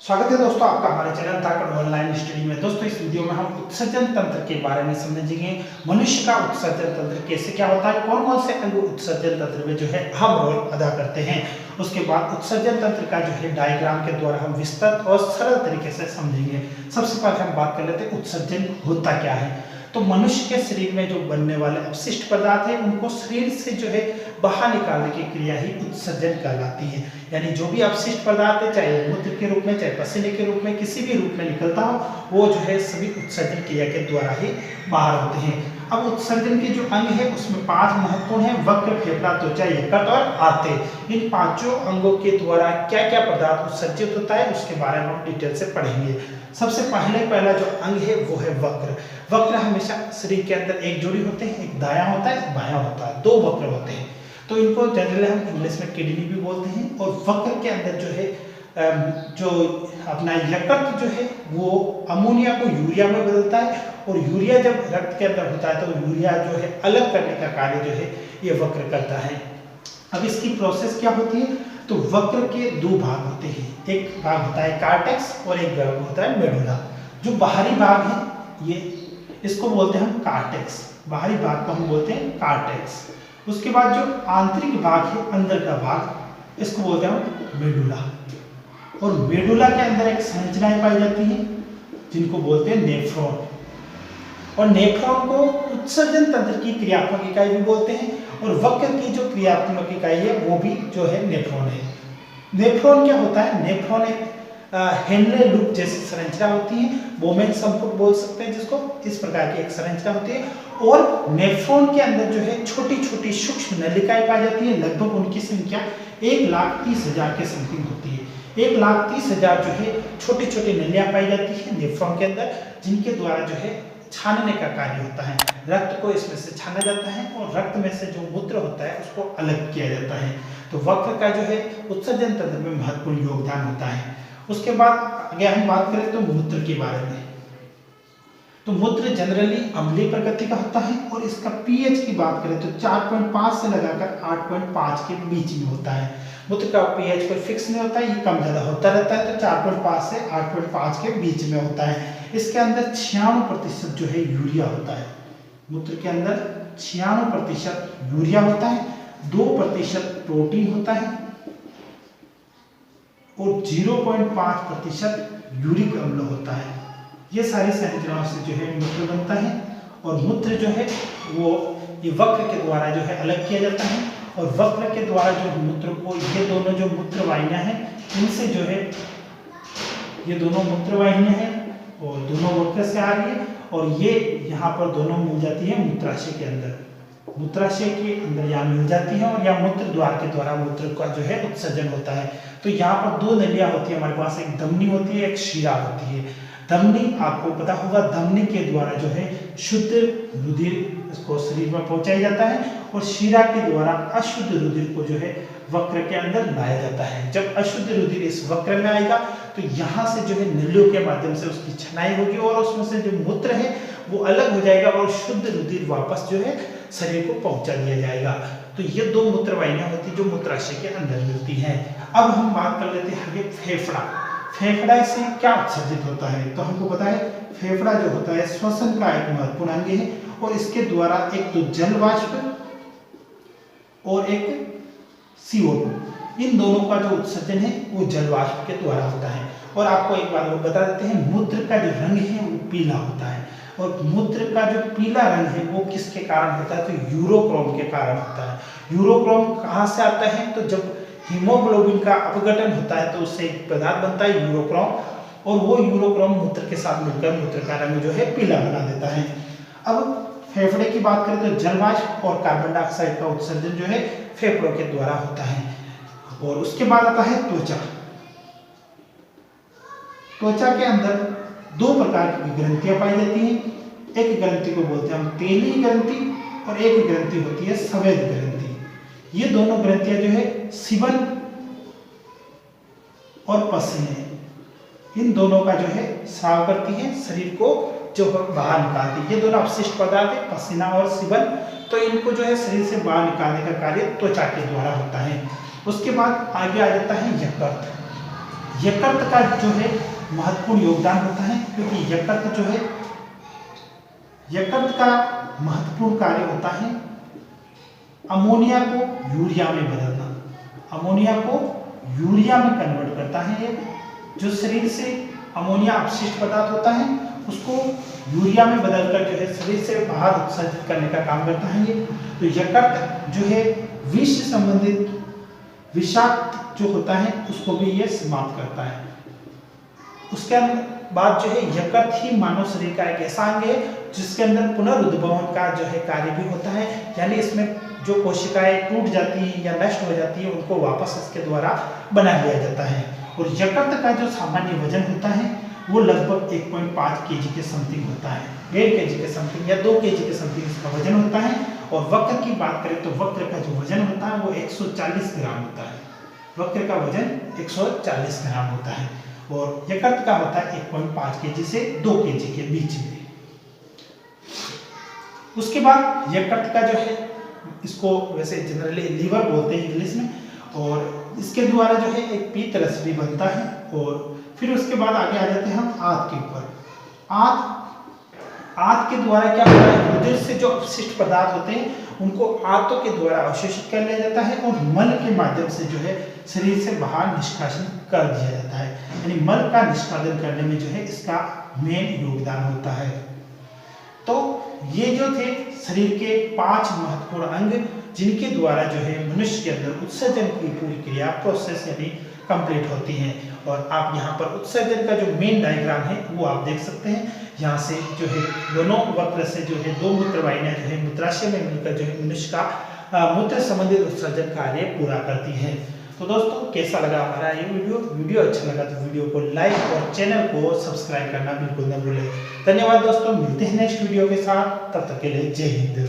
स्वागत है दोस्तों आपका हमारे चैनल ताकत ऑनलाइन स्टडी में। दोस्तों इस वीडियो में हम उत्सर्जन तंत्र के बारे में समझेंगे। मनुष्य का उत्सर्जन तंत्र कैसे क्या होता है, कौन कौन से अंग उत्सर्जन तंत्र में जो है अहम रोल अदा करते हैं। उसके बाद उत्सर्जन तंत्र का जो है डायग्राम के द्वारा हम विस्तृत और सरल तरीके से समझेंगे। सबसे पहले हम बात कर लेते हैं उत्सर्जन होता क्या है। तो मनुष्य के शरीर में जो बनने वाले अपशिष्ट पदार्थ है उनको शरीर से जो है बाहर निकालने की क्रिया ही उत्सर्जन कहलाती है। यानी जो भी अपशिष्ट पदार्थ है, चाहे मूत्र के रूप में चाहे पसीने के रूप में किसी भी रूप में निकलता हो, वो जो है सभी उत्सर्जन क्रिया के द्वारा ही बाहर होते हैं। अब उत्सर्जन के जो अंग है उसमें 5 महत्वपूर्ण है: वक्र, फेफड़ा, त्वचा, यकृत और आंतें। इन पांचों अंगों के द्वारा क्या क्या पदार्थ उत्सर्जित होता है उसके बारे में हम डिटेल से पढ़ेंगे। सबसे पहला जो अंग है वो है वक्र। वक्र हमेशा शरीर के अंदर एक जोड़ी होते हैं, एक दायां होता है एक बायां होता है, 2 वक्र होते हैं। तो इनको जनरली हम इंग्लिश में किडनी भी बोलते हैं। और वक्र के अंदर जो है जो अपना यकृत जो है वो अमोनिया को यूरिया में बदलता है, और यूरिया जब रक्त के अंदर होता है तो यूरिया जो है अलग करने का कार्य जो है ये वक्र करता है। अब इसकी प्रोसेस क्या होती है, तो वक्र के 2 भाग होते हैं। एक भाग होता है कार्टेक्स और एक भाग होता है मेडुला। जो बाहरी भाग है ये इसको बोलते हैं हम कार्टेक्स, बाहरी भाग को हम बोलते हैं कार्टेक्स। उसके बाद जो आंतरिक भाग है, अंदर का भाग, इसको बोलते हैं हम मेडुला। और मेडुला के अंदर एक संरचनाएं पाई जाती हैं जिनको बोलते हैं नेफ्रॉन। और नेफ्रॉन को उत्सर्जन तंत्र की क्रियात्मक इकाई भी बोलते हैं, और वक्र की जो क्रियात्मक इकाई है वो भी जो है नेफ्रॉन है। नेफ्रॉन क्या होता है, नेफ्रॉन एक हेनले लूप जैसी संरचना होती है, बोमेन संपुट बोल सकते हैं जिसको। इस प्रकार की एक संरचना होती है, और नेफ्रॉन के अंदर जो है छोटी छोटी सूक्ष्म नलिकाएं पाई जाती है। लगभग उनकी संख्या 1,30,000 के समथिंग होती है। 1,30,000 जो है छोटी छोटी नलियां पाई जाती है नेफ्रॉन के अंदर, जिनके द्वारा जो है छानने का कार्य होता है। रक्त को इसमें से छाना जाता है और रक्त में से जो मूत्र होता है उसको अलग किया जाता है। तो वक्र का जो है उत्सर्जन तंत्र में महत्वपूर्ण योगदान होता है। उसके बाद आगे हम बात करें तो मूत्र के बारे में। तो मूत्र जनरली अम्लीय प्रकृति का होता है, और इसका पीएच की बात करें तो 4.5 से लगाकर 8.5 के बीच में होता है। मूत्र का पीएच कोई फिक्स नहीं होता है, ये कम ज़्यादा होता रहता है। तो 4.5 से 8.5 के बीच में होता है। इसके अंदर 96% जो है यूरिया होता है। मूत्र के अंदर 96% यूरिया होता है, 2% प्रोटीन होता है, और 0.5% यूरिक अम्ल होता है। ये सारी संरचनाओं से जो है मूत्र बनता है। और मूत्र जो है वो ये वक्र के द्वारा जो है अलग किया जाता है, और वक्र के द्वारा जो मूत्र को, ये दोनों जो मूत्र वाहिनियां हैं इनसे जो है, ये दोनों मूत्र वाहिनियां हैं और दोनों वक्र से आ रही है, और ये यहाँ पर दोनों मिल जाती है मूत्राशय के अंदर। मूत्राशय के अंदर यहाँ मिल जाती है, और यहाँ मूत्र द्वार के द्वारा मूत्र का जो है उत्सर्जन होता है। तो यहाँ पर 2 नलियां होती है हमारे पास, एक धमनी होती है एक शिरा होती है। धमनी आपको पता होगा, धमनी के द्वारा जो है शुद्ध रुधिर इसको शरीर में पहुंचाया जाता है, और शिरा के द्वारा अशुद्ध रुधिर को जो है वक्र के अंदर लाया जाता है। जब अशुद्ध रुधिर इस वक्र में आएगा तो यहाँ से जो है नलियों के माध्यम से उसकी छनाई होगी, और उसमें से जो मूत्र है वो अलग हो जाएगा, और शुद्ध रुधिर वापस जो है शरीर को पहुंचा दिया जाएगा। तो ये 2 मूत्र वाहिनियां होती है जो मूत्राशय के अंदर मिलती हैं। अब हम बात कर लेते हैं आगे फेफड़ा। फेफड़ा से क्या उत्सर्जित होता है, तो हमको पता है फेफड़ा जो होता है श्वसन का एक महत्वपूर्ण अंग है, और इसके द्वारा एक तो जल वाष्प और एक CO2, इन दोनों का जो उत्सर्जन है वो जल वाष्प के द्वारा होता है। और आपको एक बात बता देते हैं, मूत्र का जो रंग है वो पीला होता है, और मूत्र का जो पीला रंग है वो किसके कारण होता है, तो यूरोक्रोम के कारण होता है। यूरोक्रोम कहाँ से आता है, तो जब हीमोग्लोबिन का अपघटन होता है तो उससे एक पदार्थ बनता है यूरोक्रोम, और वो यूरोक्रोम मूत्र के साथ मिलकर मूत्र का रंग जो है पीला बना देता है। अब फेफड़े की बात करें तो जल वाष्प और कार्बन डाइऑक्साइड का उत्सर्जन जो है फेफड़ों के द्वारा होता है। और उसके बाद आता है त्वचा। त्वचा के अंदर 2 प्रकार की ग्रंथियां पाई जाती हैं। एक ग्रंथि को बोलते हैं हम तेली ग्रंथि, और एक ग्रंथि होती है सफेद ग्रंथि। ये दोनों ग्रंथियां जो है सीवन और पसीने, इन दोनों का जो है स्राव करती हैं, शरीर को जो बाहर निकालती है। ये दोनों अपशिष्ट पदार्थ है, पसीना और सीवन, तो इनको जो है शरीर से बाहर निकालने का कार्य त्वचा के द्वारा होता है। उसके बाद आगे आ जाता है यकृत। यकृत का जो है महत्वपूर्ण योगदान होता है, क्योंकि यकृत जो है, यकृत का महत्वपूर्ण कार्य होता है अमोनिया को यूरिया में बदलना। अमोनिया को यूरिया में कन्वर्ट करता है ये, जो शरीर से अमोनिया अपशिष्ट पदार्थ होता है उसको यूरिया में बदलकर जो है शरीर से बाहर उत्सर्जित करने का काम करता है ये। तो यकृत जो है विष से संबंधित विषाक्त जो होता है उसको भी ये समाप्त करता है। उसके बाद जो है यकृत ही मानव शरीर का एक ऐसा अंग है जिसके अंदर पुनरुद्भवन का जो है कार्य भी होता है, यानी इसमें जो कोशिकाएं टूट जाती हैं या नष्ट हो जाती है उनको वापस इसके द्वारा बना लिया जाता है। और यकृत का जो सामान्य वजन होता है वो लगभग 1.5 kg के समथिंग होता है, 1.5 kg के समथिंग या 2 kg के समथिंग इसका वजन होता है। और वक्र की बात करें तो वक्र का जो वजन होता है वो 140 ग्राम होता है। वक्र का वजन 140 ग्राम होता है और यकृत का होता है 1.5 kg से 2 kg के बीच में। उसके बाद यकृत का जो है, इसको वैसे जनरली लीवर बोलते हैं इंग्लिश में, और इसके द्वारा जो है एक पीत रस भी बनता है। और फिर उसके बाद आगे आ जाते हैं हम आंत के ऊपर। आंत के द्वारा क्या होता है, हृदय से जो अपशिष्ट पदार्थ होते हैं उनको आंतों के द्वारा अवशोषित कर लिया जाता है और मल के माध्यम से जो है शरीर से बाहर निष्कासन कर दिया जाता है। यानी मल का निष्कासन करने में जो है इसका मेन योगदान होता है। तो ये जो थे शरीर के 5 महत्वपूर्ण अंग जिनके द्वारा जो है मनुष्य के अंदर उत्सर्जन की पूरी क्रिया प्रोसेस यानी कंप्लीट होती है। और आप यहाँ पर उत्सर्जन का जो मेन डायग्राम है वो आप देख सकते हैं। यहाँ से जो है दोनों वक्र से जो है 2 मूत्रवाहिनियां जो है मूत्राशय में मिलकर जो है मनुष्य का मूत्र संबंधित उत्सर्जन कार्य पूरा करती है। तो दोस्तों कैसा लगा हमारा ये वीडियो अच्छा लगा तो वीडियो को लाइक और चैनल को सब्सक्राइब करना बिल्कुल न भूलें। धन्यवाद दोस्तों, मिलते हैं नेक्स्ट वीडियो के साथ, तब तक के लिए जय हिंद।